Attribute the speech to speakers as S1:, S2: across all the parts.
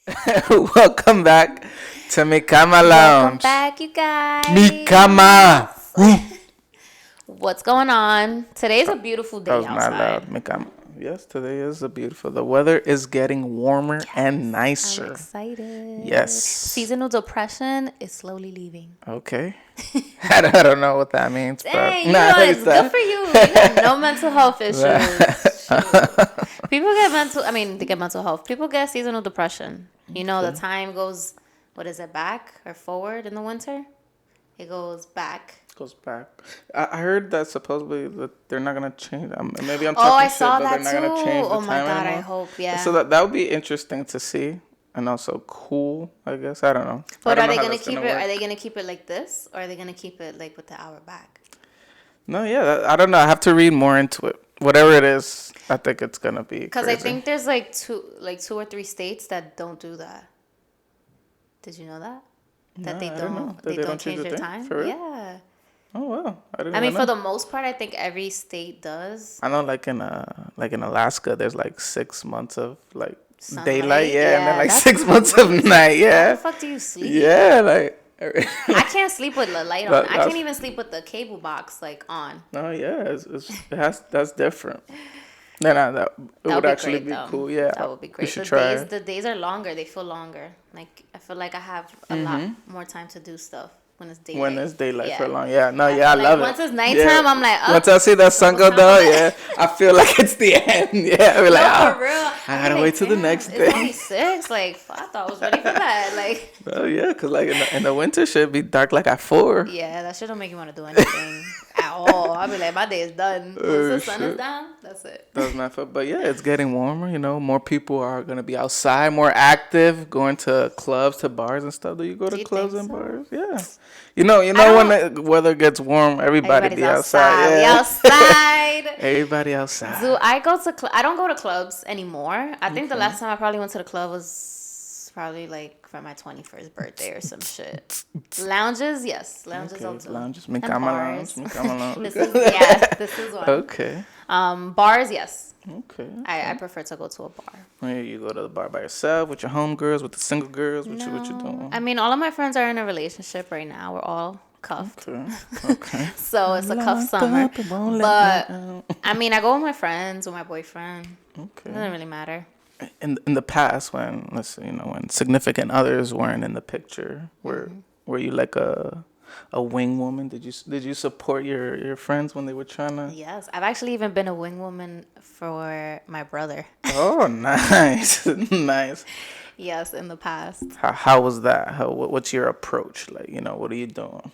S1: Welcome back to Mi Cama
S2: Welcome
S1: Lounge.
S2: back, you guys.
S1: Mi Cama.
S2: What's going on? Today's a beautiful
S1: That
S2: day
S1: was not
S2: outside.
S1: loud. Mi Cama. Yes, today is a beautiful. The weather is getting warmer and
S2: I'm
S1: nicer.
S2: excited.
S1: Yes.
S2: Seasonal depression is slowly leaving.
S1: Okay. I don't know what that means, but
S2: Dang,
S1: it's
S2: good for you. You got no mental health issues. Shoot. They get mental health. People get seasonal depression. You know, the time goes, what is it, back or forward in the winter? It goes back.
S1: Goes back. I heard that supposedly that they're not gonna change. Maybe I'm
S2: Oh,
S1: talking
S2: I
S1: shit,
S2: saw
S1: but
S2: that
S1: they're not gonna
S2: too.
S1: change the
S2: Oh my
S1: time
S2: God, I
S1: anymore.
S2: hope, yeah.
S1: So that would be interesting to see, and also cool. I guess I don't know.
S2: But
S1: I
S2: are
S1: don't
S2: they
S1: know how
S2: gonna
S1: that's
S2: keep it?
S1: work.
S2: Are they gonna keep it like this, or are they gonna keep it like with the hour back?
S1: No, yeah, I don't know. I have to read more into it. Whatever it is, I think it's gonna be
S2: Because I
S1: crazy.
S2: think there's two or three states that don't do that. Did you know that? That
S1: No,
S2: they
S1: I don't know.
S2: don't
S1: That
S2: change
S1: the
S2: their
S1: thing?
S2: time.
S1: For real?
S2: Yeah.
S1: Oh wow, I didn't
S2: I mean,
S1: even
S2: for
S1: know.
S2: the most part, I think every state does.
S1: I know, like in Alaska, there's like 6 months of like daylight,
S2: Sunlight.
S1: yeah, and then
S2: Yeah,
S1: like
S2: that's
S1: 6 months of
S2: crazy.
S1: night,
S2: How the
S1: yeah,
S2: fuck do you sleep?
S1: yeah, like.
S2: I can't sleep with the light on. I
S1: That's
S2: can't even sleep with the cable box like on.
S1: no, yeah, that's different. No, that it
S2: That
S1: would
S2: would be
S1: actually
S2: great
S1: be
S2: though.
S1: cool. Yeah,
S2: That would be
S1: we
S2: great.
S1: should try it.
S2: The days are longer. They feel longer. Like I feel like I have a lot more time to do stuff when it's daylight.
S1: When it's daylight for
S2: Yeah.
S1: long, yeah, no,
S2: I
S1: yeah, I
S2: feel
S1: love
S2: like
S1: it.
S2: once it's nighttime,
S1: Yeah.
S2: I'm like,
S1: Once I see that
S2: it's
S1: sun
S2: almost
S1: go
S2: time for
S1: down,
S2: bed.
S1: yeah, I feel like it's the end. Yeah, we're like,
S2: No,
S1: oh,
S2: for real.
S1: I
S2: I'd be
S1: gotta
S2: like,
S1: wait till the
S2: damn,
S1: next
S2: it's only
S1: day.
S2: 6. Like, fuck, I thought I was ready for bed. Like,
S1: Oh yeah, cause like in the winter, shit be dark like at 4.
S2: yeah, that shit don't make you want to do anything at all. I'll be like, my day is done. Once the sun is
S1: Shit.
S2: down, that's it.
S1: That's my fault. But yeah, it's getting warmer. You know, more people are gonna be outside, more active, going to clubs, to bars and stuff. Do you go
S2: Do
S1: to
S2: you
S1: clubs
S2: think
S1: and
S2: so?
S1: bars? Yeah. You
S2: I
S1: know when
S2: don't.
S1: the weather gets warm, everybody
S2: Everybody's
S1: be outside.
S2: outside. We
S1: Yeah.
S2: outside.
S1: Everybody
S2: Do
S1: outside.
S2: I go to? I don't go to clubs anymore. I think the
S1: Okay.
S2: last time I probably went to the club was probably like for my 21st birthday or some shit. Lounges, yes, lounges I'll
S1: Okay.
S2: do.
S1: Lounges, mi
S2: And
S1: cama
S2: bars.
S1: lounge, mi cama lounge.
S2: This is one.
S1: Okay.
S2: Bars, yes.
S1: Okay.
S2: I prefer to go to a bar.
S1: Yeah, you go to the bar by yourself with your homegirls, with the single girls. What you
S2: No,
S1: doing?
S2: I mean all of my friends are in a relationship right now. We're all cuffed,
S1: Okay. Okay.
S2: so it's a cuff
S1: Locked
S2: summer.
S1: up, it won't let
S2: But
S1: me out.
S2: I mean, I go with my friends, with my boyfriend. It
S1: Okay.
S2: doesn't really matter.
S1: In the past, when let's say, when significant others weren't in the picture, were you like a wing woman? Did you support your friends when they were trying to?
S2: Yes, I've actually even been a wing woman for my brother.
S1: Oh, nice, nice.
S2: Yes, in the past.
S1: How was that? What's your approach? Like, what are you doing?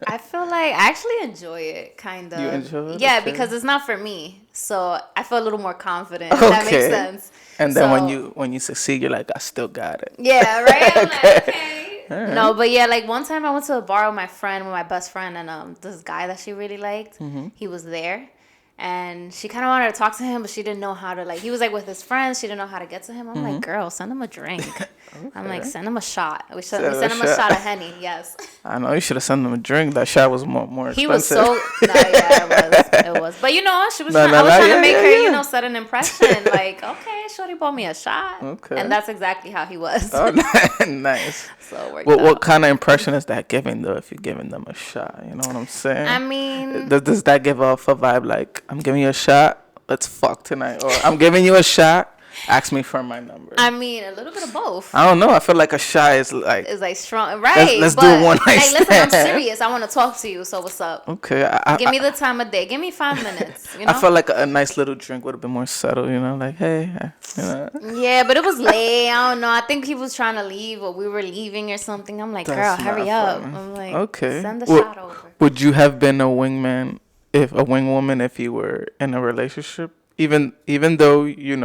S2: I feel like I actually enjoy it, kind of.
S1: You enjoy it?
S2: Yeah,
S1: Okay.
S2: because it's not for me. So I feel a little more confident, if that makes
S1: Okay.
S2: sense.
S1: And then
S2: So,
S1: when you succeed, you're like, I still got it.
S2: yeah, right? I'm like, okay.
S1: All right.
S2: No, but yeah, like one time I went to a bar with my best friend, and this guy that she really liked, he was there. And she kind of wanted to talk to him, but she didn't know how to, like, he was like with his friends. She didn't know how to get to him. I'm like, girl, send him a drink. I'm like,
S1: Okay.
S2: send him a shot. We
S1: Send him
S2: sent
S1: a
S2: him a
S1: shot.
S2: shot of Henny, yes.
S1: I know you should have sent them a drink. That shot was more
S2: He was
S1: expensive.
S2: so, no, yeah, it was. But she was
S1: No,
S2: trying,
S1: no,
S2: I was
S1: no,
S2: trying
S1: yeah,
S2: to make
S1: yeah,
S2: her,
S1: yeah.
S2: set an impression. Like, okay, shorty bought me a shot.
S1: Okay.
S2: And that's exactly how he was.
S1: Oh, nice.
S2: So it worked
S1: What
S2: out.
S1: kind of impression is that giving though? If you're giving them a shot, you know what I'm saying?
S2: I mean,
S1: Does that give off a vibe like I'm giving you a shot? Let's fuck tonight, or I'm giving you a shot. Ask me for my number.
S2: a little bit of both.
S1: I don't know. I feel like a shot is like
S2: It's like strong, right?
S1: let's do
S2: but,
S1: one night
S2: like, listen, I'm
S1: stand.
S2: serious. I want to talk to you. So what's up?
S1: okay.
S2: Give me the time of day. Give me 5 minutes. You know?
S1: I felt like a nice little drink would have been more subtle. Like hey,
S2: Yeah, but it was late. I don't know. I think he was trying to leave, or we were leaving or something. I'm like, girl,
S1: That's
S2: hurry
S1: not
S2: up.
S1: funny.
S2: I'm like,
S1: Okay.
S2: send the
S1: Well,
S2: shot over.
S1: Would you have been a wingman if a wing woman if you were in a relationship? Even though you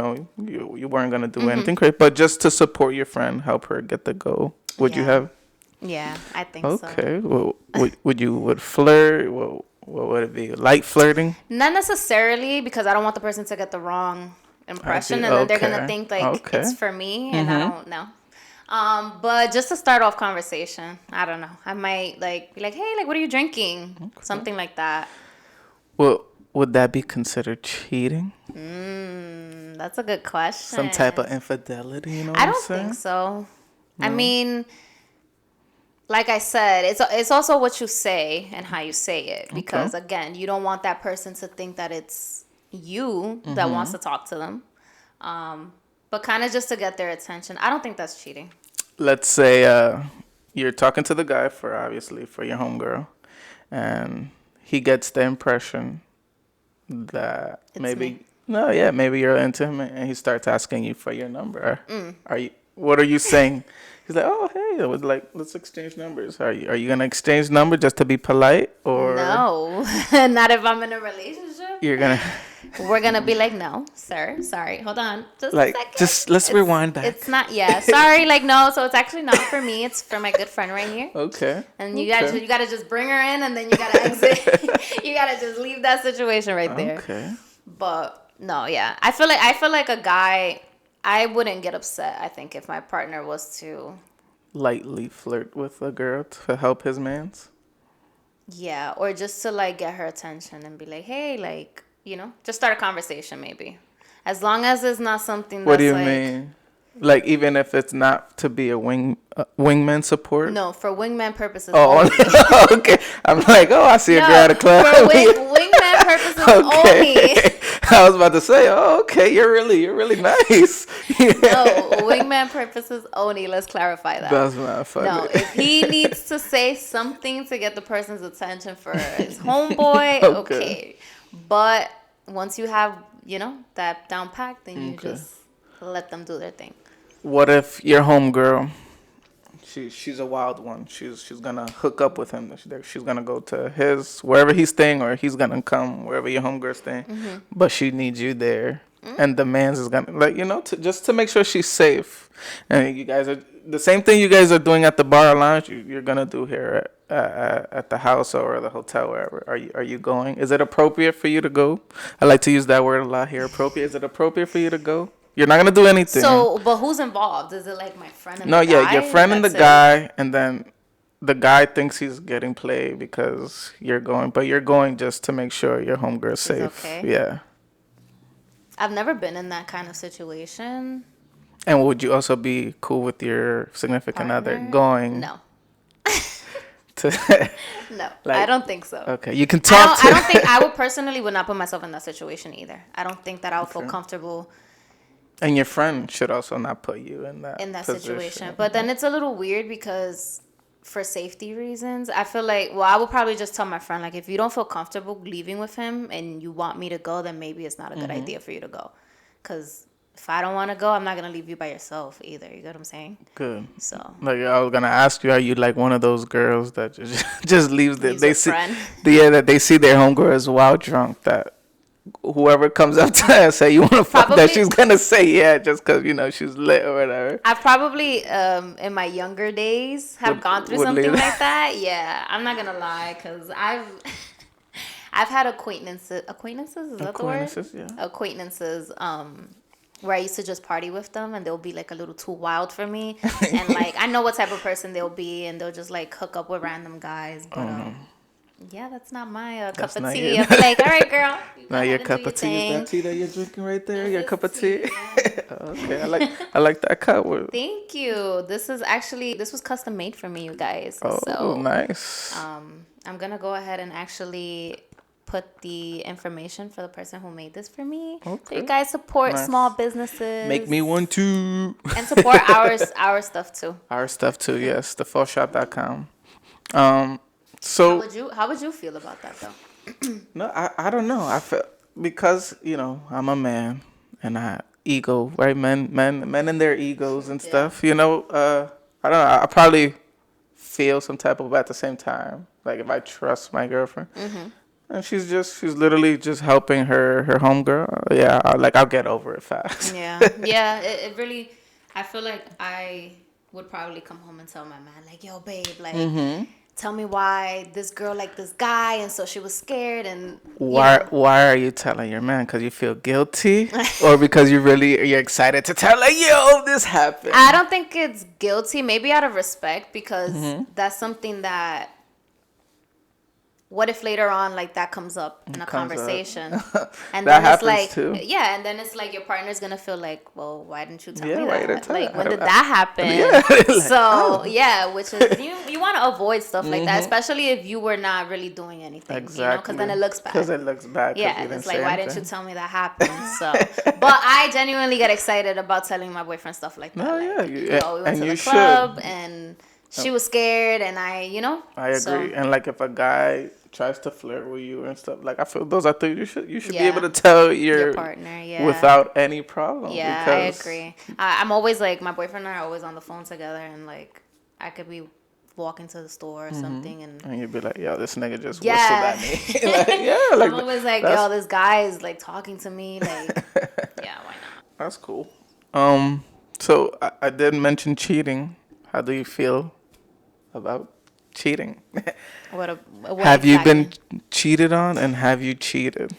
S1: weren't gonna do anything great, but just to support your friend, help her get the goal. Would you
S2: Yeah.
S1: have?
S2: Yeah, I think so.
S1: Okay. Well, would flirt? What would it be? Light flirting?
S2: Not necessarily, because I don't want the person to get the wrong impression, and then they're gonna
S1: Okay.
S2: think like
S1: Okay.
S2: it's for me, and I don't know. But just to start off conversation, I don't know. I might like be like, hey, like, what are you drinking? Something like that.
S1: Well, would that be considered cheating?
S2: That's a good question.
S1: Some type of infidelity, you know what
S2: I
S1: I'm
S2: don't think
S1: saying?
S2: so. I
S1: No?
S2: mean, like I said, it's also what you say and how you say it.
S1: Okay.
S2: Because again, you don't want that person to think that it's you that
S1: Mm-hmm.
S2: wants to talk to them. But kind of just to get their attention. I don't think that's cheating.
S1: Let's say you're talking to the guy for obviously for your homegirl, and he gets the impression that
S2: It's
S1: maybe
S2: me.
S1: no, yeah, maybe you're into him, and he starts asking you for your number. Are you? What are you saying? He's like, oh hey, it was like let's exchange numbers. Are you gonna exchange numbers just to be polite, or
S2: No, not if I'm in a relationship.
S1: you're gonna
S2: We're gonna be like, no, sir, sorry, hold on, just a
S1: like
S2: second.
S1: just let's rewind
S2: It's
S1: back?
S2: not, yeah, sorry, like no. So it's actually not for me. It's for my good friend right here.
S1: Okay.
S2: And
S1: Okay.
S2: you gotta just bring her in, and then you gotta exit. You gotta just leave that situation right there.
S1: Okay.
S2: But no, yeah, I feel like a guy. I wouldn't get upset. I think if my partner was to,
S1: Lightly flirt with a girl to help his man's.
S2: yeah, or just to like get her attention and be like, hey, like just start a conversation maybe. As long as it's not something
S1: What
S2: that's
S1: do you
S2: like,
S1: mean? Like even if it's not to be a wingman support?
S2: no, for wingman purposes
S1: Oh,
S2: only.
S1: okay. I'm like, oh, I see a girl
S2: No,
S1: at a club.
S2: for wingman purposes only.
S1: Okay. I was about to say, oh, okay, you're really nice.
S2: No, wingman purposes only. Let's clarify that.
S1: That's not funny.
S2: No, if he needs to say something to get the person's attention for his homeboy,
S1: Okay.
S2: okay. But once you have, that down packed, then you
S1: Okay.
S2: just let them do their thing.
S1: What if your homegirl, she's a wild one. She's gonna hook up with him. She's gonna go to his wherever he's staying, or he's gonna come wherever your homegirl's staying.
S2: Mm-hmm.
S1: But she needs you there, and the man's is gonna just to make sure she's safe. And you guys are the same thing you guys are doing at the bar or lounge. You're gonna do here at the house or the hotel, wherever. Are you going? Is it appropriate for you to go? I like to use that word a lot here. Appropriate. Is it appropriate for you to go? You're not gonna do anything.
S2: So, but who's involved? Is it like my friend and
S1: No,
S2: the guy?
S1: yeah, your friend and the
S2: That's it?
S1: guy, and then the guy thinks he's getting played because you're going, but you're going just to make sure your homegirl's safe.
S2: okay.
S1: Yeah.
S2: I've never been in that kind of situation.
S1: And would you also be cool with your significant other
S2: Partner?
S1: going
S2: No.
S1: to?
S2: No,
S1: Like,
S2: I don't think so.
S1: Okay, you can talk to.
S2: I don't think I would personally would not put myself in that situation either. I don't think that I would feel comfortable
S1: And your friend should also not put you in that position.
S2: situation. But then it's a little weird because for safety reasons, I feel like, I would probably just tell my friend, like, if you don't feel comfortable leaving with him and you want me to go, then maybe it's not a good idea for you to go. Because if I don't want to go, I'm not going to leave you by yourself either. You get what I'm saying?
S1: Good.
S2: So,
S1: Like I was gonna ask you, are you like one of those girls that just leaves the
S2: Leaves
S1: they
S2: a
S1: see
S2: friend.
S1: that they see their homegirl is wild drunk that whoever comes up to her and say you want to fuck that
S2: Probably-
S1: she's gonna say yeah just because she's lit or whatever.
S2: I probably, in my younger days, have gone through
S1: would
S2: something
S1: leave
S2: like that. Yeah, I'm not gonna lie, because I've had acquaintances. Acquaintances, is that the word?
S1: Acquaintances, yeah.
S2: Acquaintances. Where I used to just party with them, and they'll be like a little too wild for me, and like I know what type of person they'll be, and they'll just like hook up with random guys. But yeah, that's not my cup
S1: That's
S2: of
S1: not
S2: tea.
S1: your-
S2: I'll be like, all right, girl. You go
S1: Now your
S2: ahead and
S1: cup
S2: do
S1: of tea is
S2: thing.
S1: that tea that you're drinking right there.
S2: This
S1: Your
S2: is
S1: cup of tea.
S2: tea,
S1: Okay, I like that cup.
S2: Thank you. This was custom made for me, you guys.
S1: Oh,
S2: So
S1: nice.
S2: I'm gonna go ahead and actually put the information for the person who made this for me. So
S1: Okay.
S2: you guys support
S1: Nice.
S2: small businesses.
S1: Make me one too.
S2: And support our stuff too.
S1: Our stuff too. Yes, thefullshop.com. So
S2: How would you feel about that though?
S1: no, I don't know. I feel because I'm a man and ego, right? Men and their egos and stuff. I don't know. I probably feel some type of at the same time. Like if I trust my girlfriend, and she's literally just helping her homegirl. Yeah, I'll get over it fast.
S2: Yeah. Yeah. It really. I feel like I would probably come home and tell my man, like, yo, babe, like. Tell me why this girl liked this guy, and so she was scared. And
S1: Why are you telling your man? Because you feel guilty, or because you're excited to tell, like, yo, this happened?
S2: I don't think it's guilty. Maybe out of respect, because that's something that what if later on like that comes up in a
S1: Comes up.
S2: conversation, and
S1: That
S2: then it's
S1: happens
S2: like,
S1: too.
S2: yeah, and then it's like your partner's gonna feel like, well, why didn't you tell
S1: Yeah,
S2: me
S1: why you didn't
S2: that?
S1: tell me?
S2: Like, when did
S1: I-
S2: that happen?
S1: Yeah, like,
S2: So
S1: oh.
S2: yeah, which is you want to avoid stuff like that, especially if you were not really doing anything,
S1: Exactly.
S2: because then it looks bad.
S1: Because it looks bad.
S2: Yeah,
S1: you didn't
S2: it's like,
S1: say
S2: why
S1: anything.
S2: didn't you tell me that happened? So, but I genuinely get excited about telling my boyfriend stuff like that.
S1: No,
S2: Like,
S1: yeah,
S2: we went to the
S1: you
S2: club
S1: should.
S2: and she was scared, and I
S1: I
S2: so,
S1: agree. And like if a guy tries to flirt with you and stuff, like I feel those are things you should be
S2: Yeah.
S1: able to tell
S2: your partner, yeah,
S1: without any problem.
S2: yeah,
S1: Because
S2: I agree. I'm always like, my boyfriend and I are always on the phone together, and like I could be walking to the store or something, and
S1: you'd be like, yo, this nigga just
S2: yeah,
S1: whistled at me. Like, yeah, like
S2: I'm always like, yo, this guy is like talking to me, like, yeah, why not?
S1: that's cool. So I did mention cheating. How do you feel about cheating?
S2: What
S1: Have you
S2: exactly?
S1: been cheated on, and have you cheated?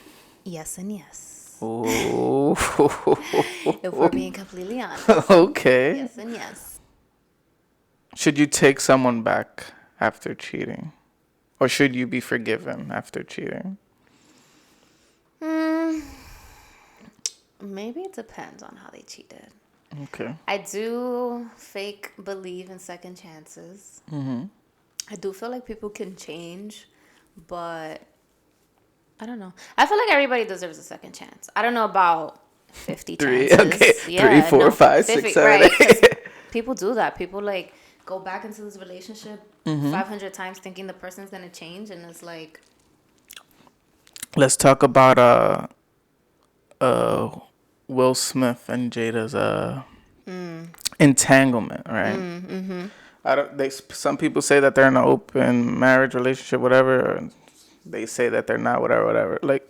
S2: Yes and yes.
S1: Oh,
S2: If we're being completely honest.
S1: okay.
S2: Yes and yes.
S1: Should you take someone back after cheating? Or should you be forgiven after cheating?
S2: Maybe it depends on how they cheated.
S1: Okay.
S2: I do fake believe in second chances. I do feel like people can change, but I don't know. I feel like everybody deserves a second chance. I don't know about 50
S1: Three,
S2: chances.
S1: okay.
S2: Yeah,
S1: 3, 4,
S2: no,
S1: 5,
S2: 50,
S1: 6, 7,
S2: right, 'cause
S1: 8.
S2: people do that. People like go back into this relationship
S1: Mm-hmm.
S2: 500 times thinking the person's gonna change, and it's like,
S1: Let's talk about Will Smith and Jada's entanglement, right? I don't. Some people say that they're in an open marriage relationship, whatever. Or they say that they're not, whatever. Like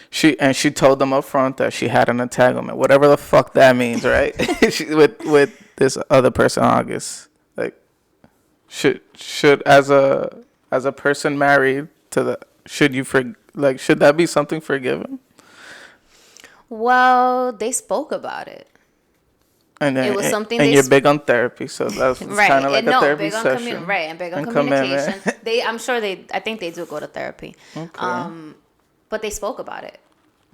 S1: she told them up front that she had an entanglement, whatever the fuck that means, right? with this other person, August. Like, should as a person married to the should that be something forgiven?
S2: well, they spoke about it.
S1: And then,
S2: It was something
S1: and
S2: they
S1: you're big on therapy, so that's
S2: right,
S1: kind of like
S2: and
S1: a
S2: no,
S1: therapy
S2: big on
S1: session.
S2: right, and big on
S1: And
S2: communication.
S1: commitment.
S2: I'm sure I think they do go to therapy.
S1: Okay.
S2: But they spoke about it.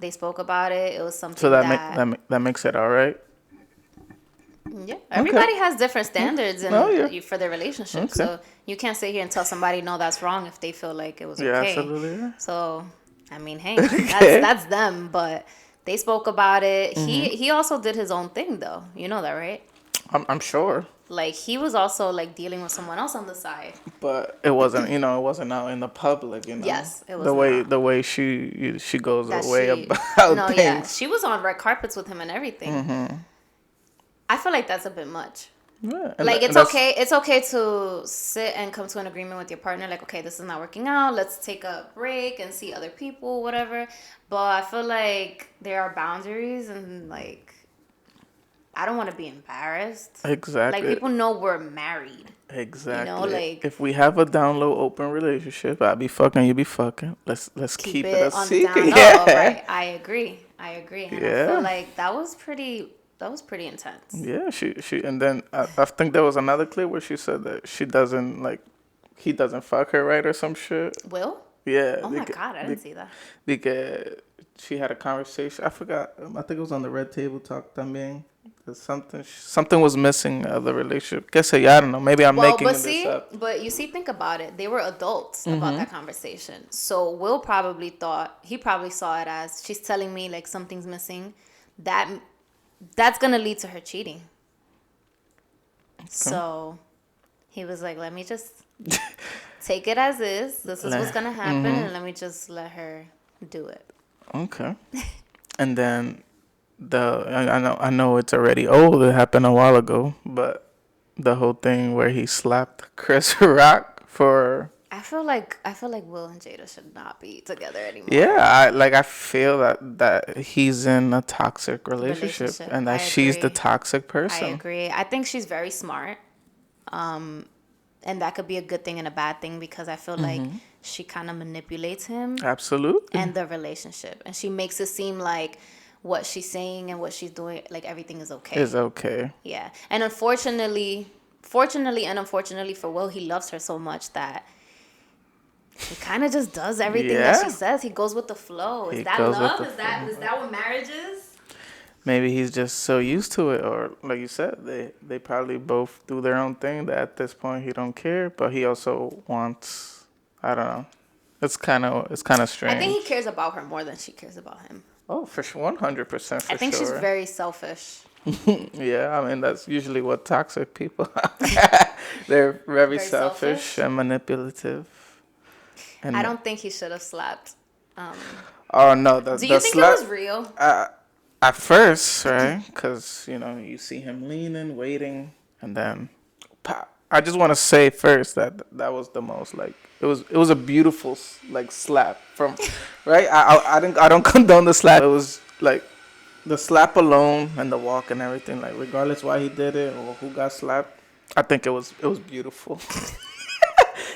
S2: They spoke about it. It was something
S1: So that makes it all right.
S2: yeah. Everybody has different standards
S1: Oh, yeah.
S2: for their relationship.
S1: Okay.
S2: So you can't sit here and tell somebody no, that's wrong if they feel like it was
S1: Yeah,
S2: okay.
S1: absolutely. Yeah.
S2: So I mean, hey,
S1: Okay.
S2: that's them. But they spoke about it.
S1: Mm-hmm.
S2: He also did his own thing though. You know that, right?
S1: I'm sure,
S2: Like he was also like dealing with someone else on the side.
S1: but it wasn't. It wasn't out in the public.
S2: Yes, it was
S1: the way she goes
S2: That
S1: away
S2: she,
S1: about
S2: no,
S1: things.
S2: yeah, she was on red carpets with him and everything. I feel like that's a bit much.
S1: Yeah, and
S2: Like
S1: and
S2: it's
S1: that's-
S2: okay. It's okay to sit and come to an agreement with your partner. Like, okay, this is not working out. Let's take a break and see other people, whatever. But I feel like there are boundaries, and like I don't want to be embarrassed.
S1: Exactly.
S2: Like people know we're married.
S1: Exactly.
S2: like-
S1: if we have a down low open relationship, I be fucking, you be fucking. Let's keep it a
S2: on
S1: secret.
S2: the down low.
S1: Yeah.
S2: Right. I agree. And I
S1: Yeah.
S2: feel like that was pretty intense.
S1: Yeah, she and then I think there was another clip where she said that he doesn't fuck her right or some shit.
S2: Will?
S1: Yeah.
S2: Oh my God, I didn't see that.
S1: Because she had a conversation. I forgot. I think it was on the Red Table Talk también. Something was missing of the relationship. Guess I don't know. Maybe I'm making this up.
S2: But you see, think about it. They were adults about that conversation. So Will probably saw it as she's telling me like something's missing. That's gonna lead to her cheating. Okay. So he was like, let me just take it as is. This is what's gonna happen, and let me just let her do it.
S1: Okay. And then I know it's already old. It happened a while ago, but the whole thing where he slapped Chris Rock for.
S2: I feel like Will and Jada should not be together anymore.
S1: Yeah, I feel that he's in a toxic relationship and that she's the toxic person.
S2: I agree. I think she's very smart. And that could be a good thing and a bad thing because I feel like she kind of manipulates him.
S1: Absolutely.
S2: And the relationship. And she makes it seem like what she's saying and what she's doing, like everything is okay.
S1: Is okay.
S2: Yeah. And fortunately and unfortunately for Will, he loves her so much that He kind of just does everything that
S1: Yeah.
S2: she says. He goes with the flow. Is
S1: He
S2: that
S1: goes with
S2: love?
S1: the
S2: Is that what marriage is?
S1: Maybe he's just so used to it, or like you said, they probably both do their own thing. That at this point he don't care, but he also wants. I don't know. It's kind of
S2: I think he
S1: strange.
S2: cares about her more than she cares about him.
S1: Oh, for sure, 100%
S2: I
S1: for
S2: think she's
S1: sure.
S2: very selfish.
S1: Yeah, I mean that's usually what toxic people. They're very
S2: Very
S1: selfish
S2: selfish.
S1: and manipulative.
S2: I
S1: And
S2: don't think he should have slapped. Um,
S1: oh no, the
S2: do
S1: the
S2: you think it
S1: slap.
S2: was real?
S1: At first, right? Because you see him leaning, waiting, and then pop. I just want to say first that that was the most like it was a beautiful like slap from, right? I don't condone the slap. It was like the slap alone and the walk and everything. Like regardless why he did it or who got slapped, I think it was beautiful.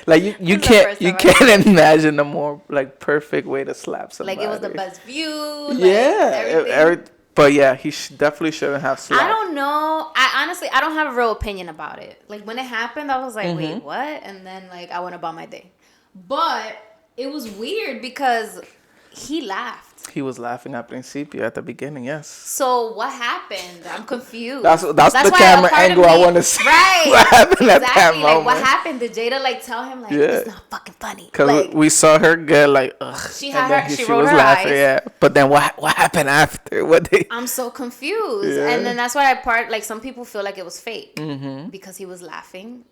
S1: Like you
S2: This is the
S1: can't
S2: first
S1: you
S2: time I've heard
S1: can't
S2: it.
S1: imagine a more like perfect way to slap
S2: Like
S1: somebody.
S2: it was the best view. Like
S1: Yeah,
S2: everything.
S1: but yeah, he definitely shouldn't have
S2: I
S1: slapped.
S2: don't know. I honestly, I don't have a real opinion about it. Like when it happened, I was like, wait, what? And then like I went about my day. But it was weird because he laughed.
S1: He was laughing at Principio at the beginning. Yes,
S2: So what happened? I'm confused.
S1: that's the
S2: why a
S1: camera
S2: part of
S1: angle I
S2: me-
S1: want to see.
S2: Right.
S1: What happened at that
S2: Exactly. Like what
S1: moment?
S2: happened? Did Jada like tell him like
S1: Yeah.
S2: it's not fucking funny?
S1: Because
S2: Like
S1: we saw her get like, ugh,
S2: she
S1: and
S2: had
S1: then
S2: her. She
S1: she
S2: rolled
S1: was
S2: her
S1: laughing.
S2: eyes.
S1: Yeah, but then what happened after? What they?
S2: I'm so confused.
S1: Yeah.
S2: And then that's why like some people feel like it was fake because he was laughing.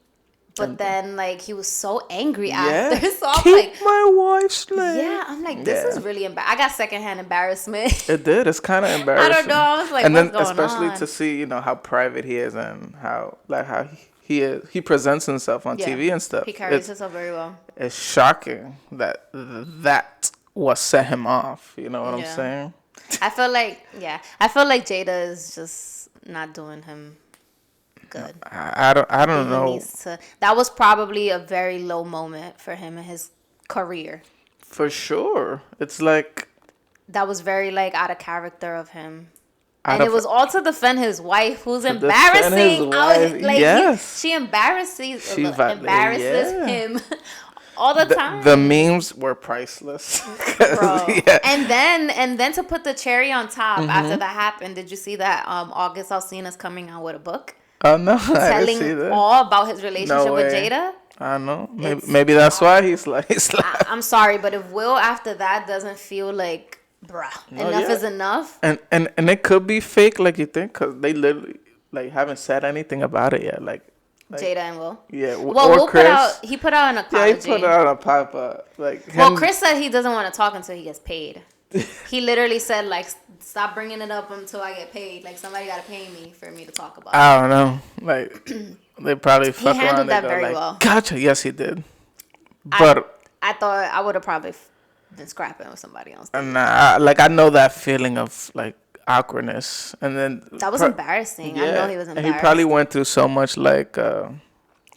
S2: But then like he was so angry after. So I'm
S1: keep
S2: like,
S1: my wife's name.
S2: yeah, I'm like, this
S1: Yeah.
S2: is really I got secondhand embarrassment.
S1: It did. It's kind of
S2: I
S1: embarrassing.
S2: don't know. I was like,
S1: and
S2: what's
S1: then
S2: going
S1: especially
S2: on?
S1: to see how private he is and how he presents himself on
S2: Yeah.
S1: TV and stuff.
S2: He carries himself very well.
S1: It's shocking that what set him off. You know what I'm
S2: Yeah.
S1: saying?
S2: I feel like Jada is just not doing him good.
S1: I don't
S2: He
S1: know.
S2: needs to. That was probably a very low moment for him in his career.
S1: For sure. It's like
S2: That was very like out of character of him.
S1: out
S2: And
S1: of-
S2: it was all to defend his wife, who's
S1: defend
S2: embarrassing.
S1: his
S2: I was
S1: wife,
S2: like,
S1: yes.
S2: she embarrasses
S1: Yeah.
S2: him all the time.
S1: the memes were priceless. 'Cause,
S2: Bro.
S1: yeah.
S2: And then to put the cherry on top after that happened, did you see that August Alsina's coming out with a book
S1: Oh no, I didn't see
S2: telling
S1: that.
S2: all about his relationship with
S1: way.
S2: Jada?
S1: I know.
S2: It's-
S1: Maybe that's why he's like.
S2: I'm sorry, but if Will after that doesn't feel like, bruh, enough
S1: yeah.
S2: is enough.
S1: And it could be fake, like you think, because they literally like haven't said anything about it yet. Like
S2: Jada and Will.
S1: yeah,
S2: Well,
S1: or
S2: Will
S1: Chris.
S2: he put out an
S1: Yeah,
S2: apology.
S1: he put out a pop up. Like
S2: Well,
S1: him-
S2: Chris said he doesn't want to talk until he gets paid. He literally said like, stop bringing it up until I get paid. Like somebody got to pay me for me to talk about it.
S1: I don't know. Like they probably fuck around.
S2: handled
S1: They
S2: that
S1: go
S2: very
S1: like,
S2: well.
S1: Gotcha. Yes, he did. But
S2: I thought I would have probably been scrapping with somebody else.
S1: nah, I know that feeling of like awkwardness, and then
S2: That was embarrassing. I know he was
S1: And
S2: embarrassed.
S1: he probably went through so much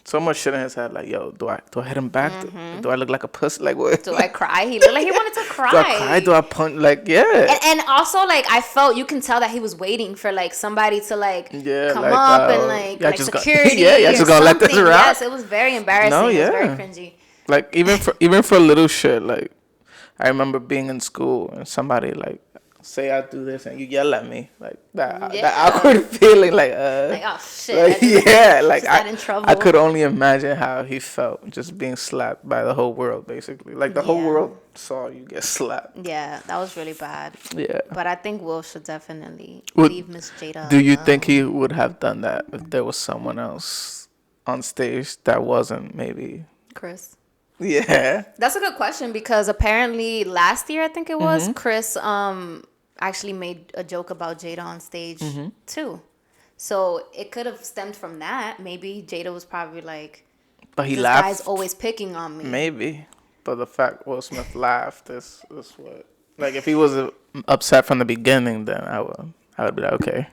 S1: so much shit in his head. Like, yo, do I hit him back? Do I look like a pussy? Like what?
S2: Do I cry? He looked like he wanted to cry.
S1: Do I cry? Do I punch? Like yeah.
S2: And also like I felt you can tell that he was waiting for like somebody to like
S1: Yeah,
S2: come
S1: like,
S2: up and
S1: yeah,
S2: like
S1: just go-
S2: security.
S1: yeah,
S2: or
S1: just gonna let this
S2: something.
S1: rock.
S2: Yes, it was very embarrassing.
S1: No,
S2: It was very
S1: yeah.
S2: cringy.
S1: Like even for little shit. Like I remember being in school and somebody like say I do this and you yell at me like that
S2: Yeah.
S1: that awkward feeling like
S2: Like oh shit.
S1: like,
S2: I just-
S1: yeah, like
S2: just got in trouble.
S1: I could only imagine how he felt just being slapped by the whole world, basically. Like the whole
S2: Yeah.
S1: world saw you get slapped.
S2: Yeah, that was really bad.
S1: Yeah.
S2: But I think Will should definitely
S1: Would-
S2: leave Miss Jada.
S1: Do you
S2: alone.
S1: think he would have done that if there was someone else on stage that wasn't maybe?
S2: Chris?
S1: Yeah.
S2: That's a good question because apparently last year I think it was
S1: Mm-hmm.
S2: Chris actually made a joke about Jada on stage
S1: Mm-hmm.
S2: too. So it could have stemmed from that. Maybe Jada was probably like,
S1: But he
S2: this
S1: laughed.
S2: guy's always picking on me.
S1: Maybe. But the fact Will Smith laughed is what. Like if he was upset from the beginning, then I would be like, okay,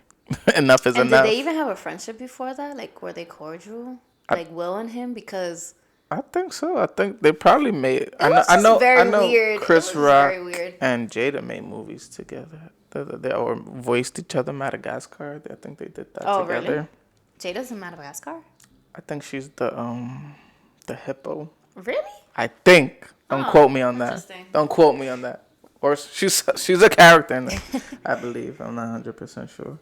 S1: enough is
S2: And
S1: enough.
S2: did they even have a friendship before that? Like were they cordial? Like Will and him? Because
S1: I think so. I think they probably made. I
S2: was just
S1: know.
S2: very
S1: I know.
S2: weird. It
S1: Chris
S2: was
S1: Rock
S2: very weird.
S1: and Jada made movies together. They or voiced each other. Madagascar. I think they did that together.
S2: really? Jada's in Madagascar?
S1: I think she's the hippo.
S2: Really?
S1: I think. Don't
S2: Oh,
S1: quote me on that.
S2: interesting.
S1: Don't quote me on that. Or she's a character in it, I believe. I'm not 100% sure.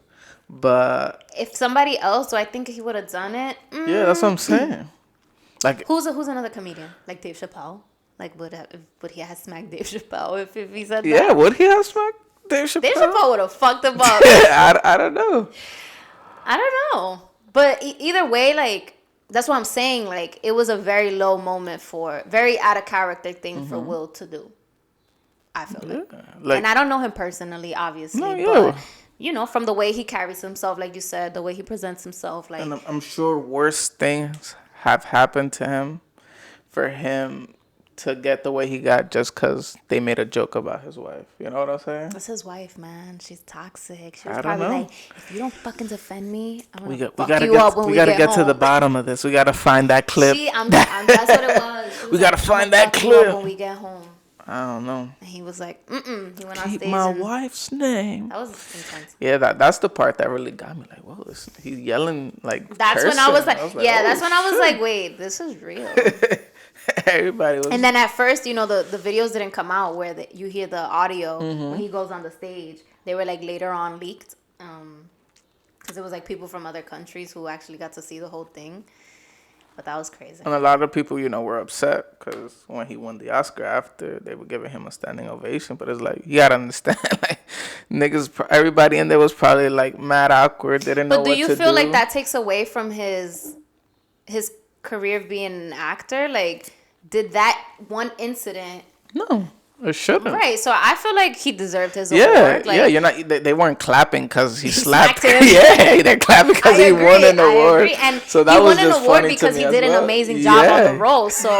S1: But
S2: If somebody else, do I think he would have done it?
S1: yeah, that's what I'm saying. Like,
S2: Who's another comedian? Like Dave Chappelle? Like would he have smacked Dave Chappelle if he said that?
S1: yeah, would he have smacked Dave Chappelle?
S2: Dave Chappelle would have fucked him up.
S1: I don't know.
S2: I don't know. But either way, like, that's what I'm saying. Like, it was a very low moment very out of character thing for Will to do. I feel like. And I don't know him personally, obviously.
S1: No, yeah.
S2: But, you know, from the way he carries himself, like you said, the way he presents himself. Like,
S1: And I'm sure worse things have happened to him for him to get the way he got just because they made a joke about his wife. You know what I'm saying?
S2: that's his wife, man. She's toxic. She was
S1: I don't
S2: probably
S1: know.
S2: like, if you don't fucking defend me, I'm
S1: We
S2: gonna
S1: got,
S2: fuck
S1: we gotta
S2: you
S1: get,
S2: up when
S1: we gotta
S2: get
S1: get to the
S2: home.
S1: bottom of this. We gotta find that clip.
S2: That's what it was. She was
S1: We gotta
S2: like,
S1: find
S2: "I'm
S1: that
S2: gonna fuck you up
S1: clip."
S2: when we get home.
S1: I don't know.
S2: And he was like, He went on
S1: Keep
S2: stage.
S1: my
S2: And
S1: wife's name.
S2: that was intense.
S1: Yeah, that's the part that really got me. Like, whoa, he's yelling like.
S2: That's when I was like,
S1: cursing.
S2: yeah,
S1: oh,
S2: that's when I was
S1: shit.
S2: like, wait, this is real.
S1: Everybody was.
S2: And then at first, you know, the videos didn't come out where you hear the audio when he goes on the stage. They were like later on leaked. Because it was like people from other countries who actually got to see the whole thing. But that was crazy.
S1: And a lot of people, you know, were upset because when he won the Oscar after, they were giving him a standing ovation. But it's like, you gotta understand, like, niggas, everybody in there was probably like mad awkward. They didn't know what to do.
S2: But do you feel like that takes away from his career of being an actor? Like, did that one incident?
S1: No, it shouldn't.
S2: Right. So I feel like he deserved his
S1: Yeah,
S2: award. Like,
S1: yeah. You're not. They weren't clapping because he slapped.
S2: smacked him.
S1: Yeah, they're clapping because he won an award.
S2: I agree. And
S1: so that
S2: he
S1: was
S2: won an
S1: just
S2: award
S1: funny
S2: because
S1: to
S2: he
S1: me
S2: did
S1: as
S2: an
S1: well.
S2: amazing job on
S1: Yeah.
S2: the role. So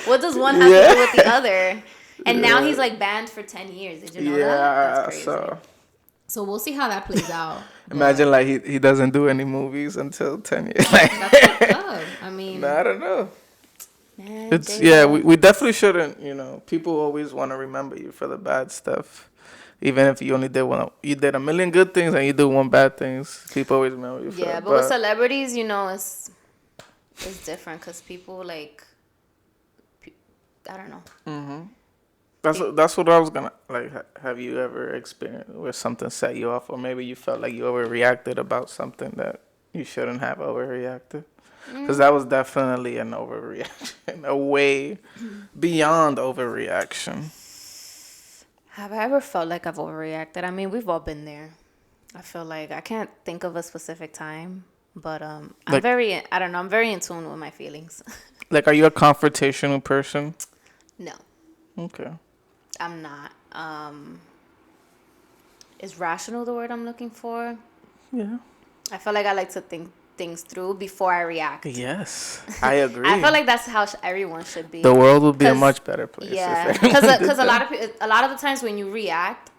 S2: what does one have to do with the other? And now he's like banned for 10 years. Did you know that? That's crazy. So we'll see how that plays out.
S1: Imagine like he doesn't do any movies until 10 years.
S2: That's fucked up. I mean,
S1: I don't know.
S2: man,
S1: It's
S2: J-Lo.
S1: we definitely shouldn't, you know. People always want to remember you for the bad stuff. Even if you only did you did a million good things and you do one bad things, people always remember you for
S2: Yeah,
S1: it.
S2: but with celebrities, you know, it's different because people like, I don't know.
S1: That's what I was gonna like. Have you ever experienced where something set you off, or maybe you felt like you overreacted about something that you shouldn't have overreacted? Because that was definitely an overreaction, a way beyond overreaction.
S2: Have I ever felt like I've overreacted? I mean, we've all been there. I feel like I can't think of a specific time, but I'm very in tune with my feelings.
S1: Like, are you a confrontational person?
S2: No,
S1: Okay.
S2: I'm not. Is rational the word I'm looking for?
S1: Yeah.
S2: I feel like I like to think things through before I react.
S1: Yes, I agree.
S2: I feel like that's how everyone should be.
S1: The world would be a
S2: 'Cause-
S1: much better place.
S2: Yeah,
S1: if everyone did
S2: because
S1: that.
S2: a lot of the times when you react,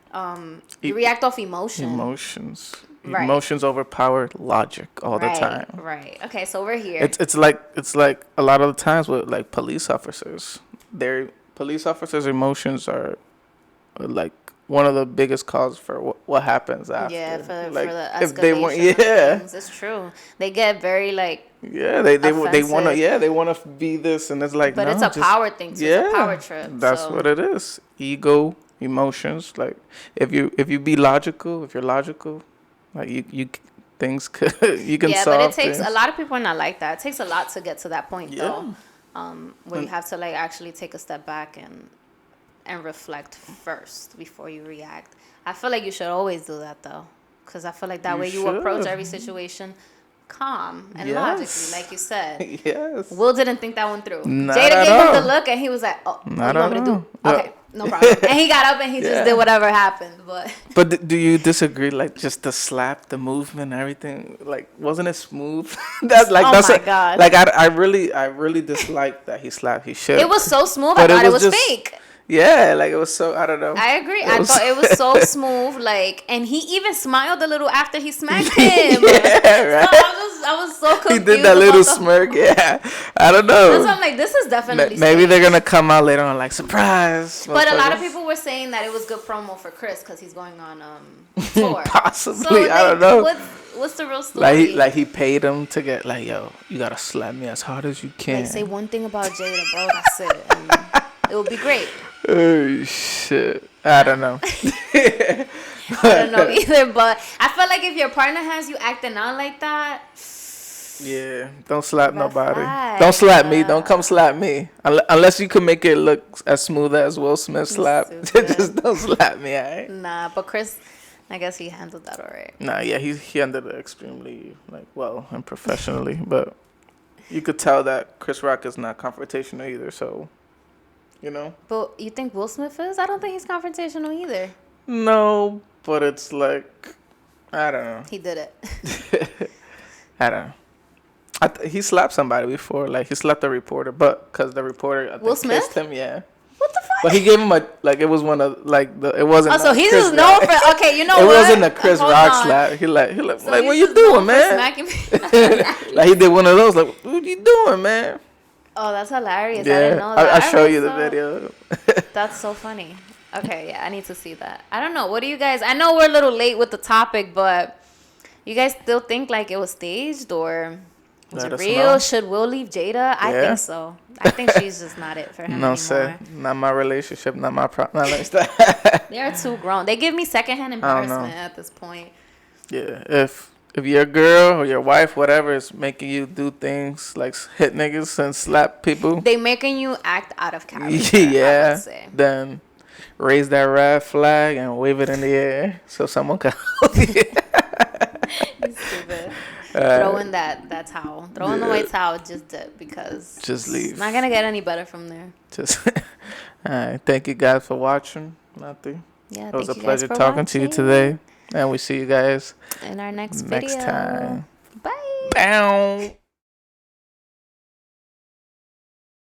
S2: you react off emotion.
S1: Emotions.
S2: Right.
S1: Emotions overpower logic all the time.
S2: Right. Okay, so we're here.
S1: It's like a lot of the times with like police officers. Their police officers' emotions are like one of the biggest causes for what happens after.
S2: Yeah, for
S1: like,
S2: the escalation.
S1: if they want,
S2: of things. It's true. They get very like.
S1: Yeah, they want
S2: offensive.
S1: they want to be this, and it's like,
S2: But
S1: no,
S2: it's a
S1: just,
S2: power thing. So it's a power trip.
S1: That's
S2: so.
S1: what it is. Ego, emotions. Like if you be logical, if you're logical, like you things could you can
S2: Yeah,
S1: solve
S2: but it takes
S1: things.
S2: a lot of people are not like that. It takes a lot to get to that point,
S1: Yeah.
S2: though, where you have to like actually take a step back and reflect first before you react. I feel like you should always do that though, because I feel like that
S1: You
S2: way you approach
S1: should.
S2: every situation calm and
S1: Yes.
S2: logically, like you said.
S1: Yes.
S2: Will didn't think that one through.
S1: Not
S2: Jada
S1: at
S2: gave him
S1: all.
S2: the look, and he was like, "Oh, what
S1: Not
S2: you want me
S1: at
S2: to
S1: all.
S2: do? Okay, no problem." And he got up and he
S1: Yeah.
S2: just did whatever happened. But
S1: But do you disagree? Like just the slap, the movement, everything. Like wasn't it smooth? That's like
S2: Oh
S1: that's
S2: my
S1: a-
S2: God.
S1: Like I really dislike that he slapped. He should.
S2: it was so smooth.
S1: But
S2: I thought it was
S1: just-
S2: fake.
S1: Yeah, like it was so. I don't know.
S2: I agree.
S1: It
S2: I
S1: was-
S2: thought it was so smooth, like, and he even smiled a little after he smacked him.
S1: Yeah, right.
S2: So I was so
S1: He
S2: confused.
S1: did that little
S2: about the-
S1: smirk. Yeah, I don't know.
S2: That's why I'm like, this is definitely.
S1: Maybe
S2: staged.
S1: they're gonna come out later on like surprise.
S2: But a lot of
S1: motherfuckers.
S2: people were saying that it was good promo for Chris because he's going on tour.
S1: Possibly,
S2: So,
S1: I don't know.
S2: What's the real story?
S1: Like he paid him to get like, yo, you gotta slap me as hard as you can.
S2: Like, say one thing about Jada, bro. That's it. And it will be great.
S1: Oh shit! I don't know.
S2: I don't know either, but I feel like if your partner has you acting out like that,
S1: Yeah, don't slap
S2: red
S1: nobody.
S2: flag.
S1: Don't slap me. Don't come slap me. Unless you can make it look as smooth as Will Smith slap.
S2: Stupid.
S1: Just don't slap me, alright?
S2: Nah, but Chris, I guess he handled that alright.
S1: Nah, yeah, he ended it extremely like well and professionally, but you could tell that Chris Rock is not confrontational either. So, you know.
S2: But you think Will Smith is? I don't think he's confrontational either.
S1: No, but it's like I don't know.
S2: He did it.
S1: I don't know. He slapped somebody before, like he slapped a reporter, but because the reporter I think
S2: Will Smith?
S1: kissed him, yeah.
S2: What the fuck?
S1: But he gave him a like it was one of like it wasn't.
S2: Oh, so he's
S1: Chris
S2: just known for okay. You know
S1: it
S2: what?
S1: wasn't a Chris
S2: Hold
S1: Rock
S2: on.
S1: slap. He like
S2: So
S1: like
S2: he's
S1: what you
S2: just known
S1: doing,
S2: for
S1: man?
S2: smacking me.
S1: Like he did one of those. Like what you doing, man?
S2: Oh, that's hilarious. I
S1: Yeah,
S2: didn't know that.
S1: I'll show
S2: Alright,
S1: you the
S2: so
S1: video.
S2: That's so funny. Okay, yeah, I need to see that. I don't know. What do you guys? I know we're a little late with the topic, but you guys still think like it was staged or was
S1: Let
S2: it
S1: us
S2: real?
S1: know.
S2: Should Will leave Jada? I
S1: Yeah.
S2: think so. I think she's just not it for him
S1: No,
S2: anymore.
S1: sir, not my relationship, not my problem. Not like that.
S2: They're too grown. They give me secondhand
S1: I don't know.
S2: embarrassment at this point.
S1: Yeah, if your girl or your wife, whatever, is making you do things like hit niggas and slap people,
S2: They making you act out of character. I
S1: yeah,
S2: would say.
S1: then raise that red flag and wave it in the air so someone can hold you.
S2: You stupid. Throw in that towel. Throw in the
S1: Yeah.
S2: white towel. Just dip because
S1: Just leave.
S2: it's not gonna get any better from there.
S1: Just, all right. Thank you guys for watching. Nothing.
S2: Yeah,
S1: It was a
S2: thank you guys
S1: pleasure
S2: for
S1: talking to you
S2: watching.
S1: today, and we see you guys
S2: In our next
S1: next
S2: video.
S1: time.
S2: Bye.
S1: Bow.